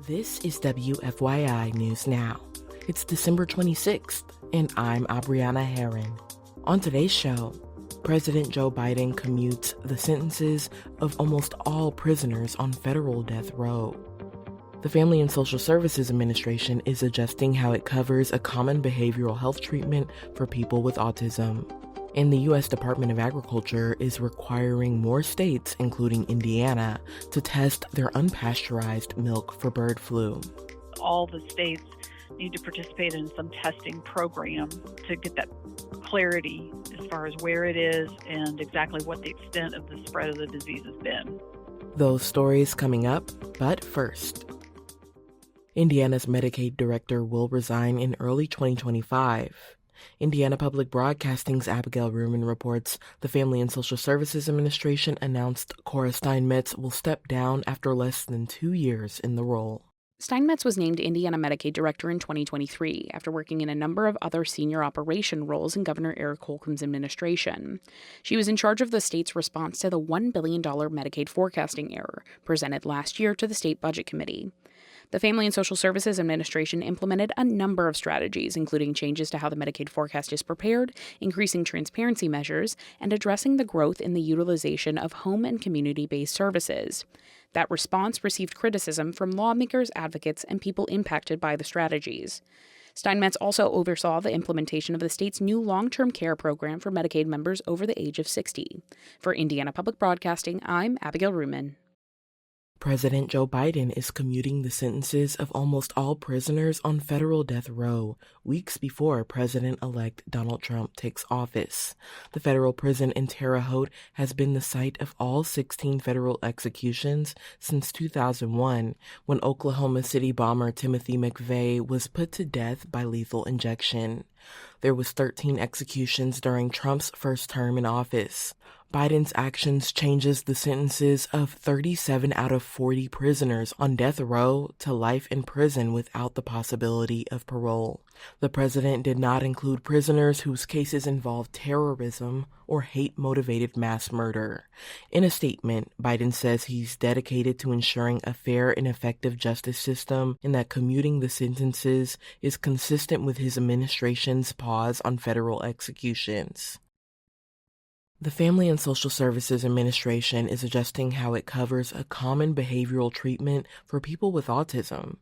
This is WFYI News Now. It's December 26th, and I'm Abriana Herron. On today's show, President Joe Biden commutes the sentences of almost all prisoners on federal death row. The Family and Social Services Administration is adjusting how it covers a common behavioral health treatment for people with autism. And the U.S. Department of Agriculture is requiring more states, including Indiana, to test their unpasteurized milk for bird flu. All the states need to participate in some testing program to get that clarity as far as where it is and exactly what the extent of the spread of the disease has been. Those stories coming up, but first. Indiana's Medicaid Director will resign in early 2025. Indiana Public Broadcasting's Abigail Ruman reports the Family and Social Services Administration announced Cora Steinmetz will step down after less than 2 years in the role. Steinmetz was named Indiana Medicaid Director in 2023 after working in a number of other senior operation roles in Governor Eric Holcomb's administration. She was in charge of the state's response to the $1 billion Medicaid forecasting error presented last year to the State Budget Committee. The Family and Social Services Administration implemented a number of strategies, including changes to how the Medicaid forecast is prepared, increasing transparency measures, and addressing the growth in the utilization of home and community-based services. That response received criticism from lawmakers, advocates, and people impacted by the strategies. Steinmetz also oversaw the implementation of the state's new long-term care program for Medicaid members over the age of 60. For Indiana Public Broadcasting, I'm Abigail Ruman. President Joe Biden is commuting the sentences of almost all prisoners on federal death row, weeks before President-elect Donald Trump takes office. The federal prison in Terre Haute has been the site of all 16 federal executions since 2001, when Oklahoma City bomber Timothy McVeigh was put to death by lethal injection. There was 13 executions during Trump's first term in office. Biden's actions changes the sentences of 37 out of 40 prisoners on death row to life in prison without the possibility of parole. The president did not include prisoners whose cases involved terrorism or hate-motivated mass murder. In a statement, Biden says he's dedicated to ensuring a fair and effective justice system and that commuting the sentences is consistent with his administration's pause on federal executions. The Family and Social Services Administration is adjusting how it covers a common behavioral treatment for people with autism.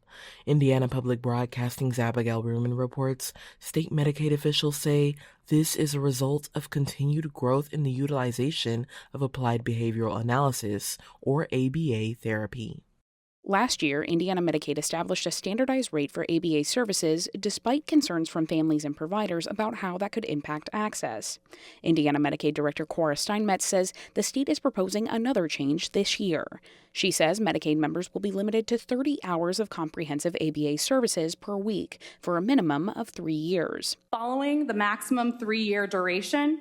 Indiana Public Broadcasting's Abigail Ruman reports state Medicaid officials say this is a result of continued growth in the utilization of applied behavioral analysis, or ABA therapy. Last year, Indiana Medicaid established a standardized rate for ABA services despite concerns from families and providers about how that could impact access. Indiana Medicaid Director Cora Steinmetz says the state is proposing another change this year. She says Medicaid members will be limited to 30 hours of comprehensive ABA services per week for a minimum of 3 years. Following the maximum 3-year duration,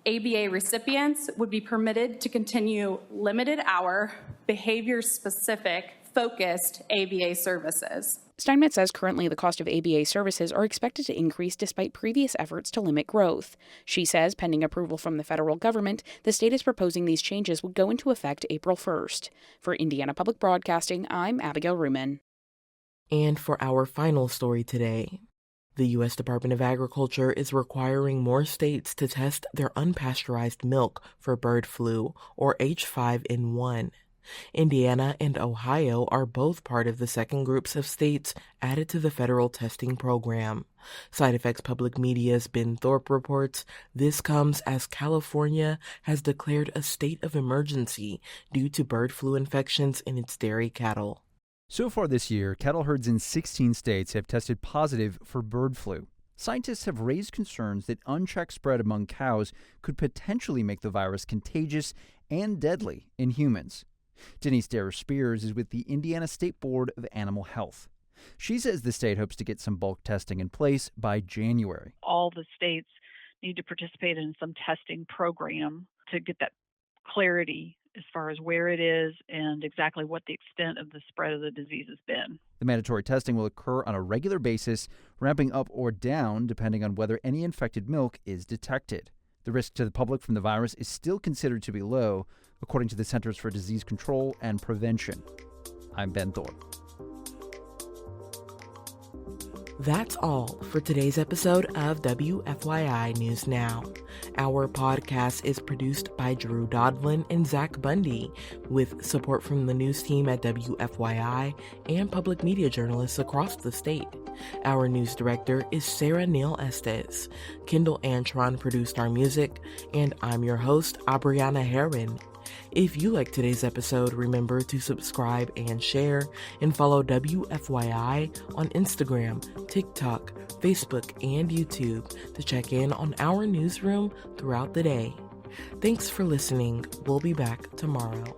ABA recipients would be permitted to continue limited-hour, behavior-specific, focused ABA services. Steinmetz says currently the cost of ABA services are expected to increase despite previous efforts to limit growth. She says, pending approval from the federal government, the state is proposing these changes would go into effect April 1st. For Indiana Public Broadcasting, I'm Abigail Ruman. And for our final story today, the U.S. Department of Agriculture is requiring more states to test their unpasteurized milk for bird flu, or H5N1. Indiana and Ohio are both part of the second groups of states added to the federal testing program. Side Effects Public Media's Ben Thorpe reports this comes as California has declared a state of emergency due to bird flu infections in its dairy cattle. So far this year, cattle herds in 16 states have tested positive for bird flu. Scientists have raised concerns that unchecked spread among cows could potentially make the virus contagious and deadly in humans. Denise Darrow-Spears is with the Indiana State Board of Animal Health. She says the state hopes to get some bulk testing in place by January. All the states need to participate in some testing program to get that clarity as far as where it is and exactly what the extent of the spread of the disease has been. The mandatory testing will occur on a regular basis, ramping up or down depending on whether any infected milk is detected. The risk to the public from the virus is still considered to be low, according to the Centers for Disease Control and Prevention. I'm Ben Thorpe. That's all for today's episode of WFYI News Now. Our podcast is produced by Drew Daudelin and Zach Bundy, with support from the news team at WFYI and public media journalists across the state. Our news director is Sarah Neal-Estes. Kendall Antron produced our music, and I'm your host, Abriana Herron. If you like today's episode, remember to subscribe and share, and follow WFYI on Instagram, TikTok, Facebook, and YouTube to check in on our newsroom throughout the day. Thanks for listening. We'll be back tomorrow.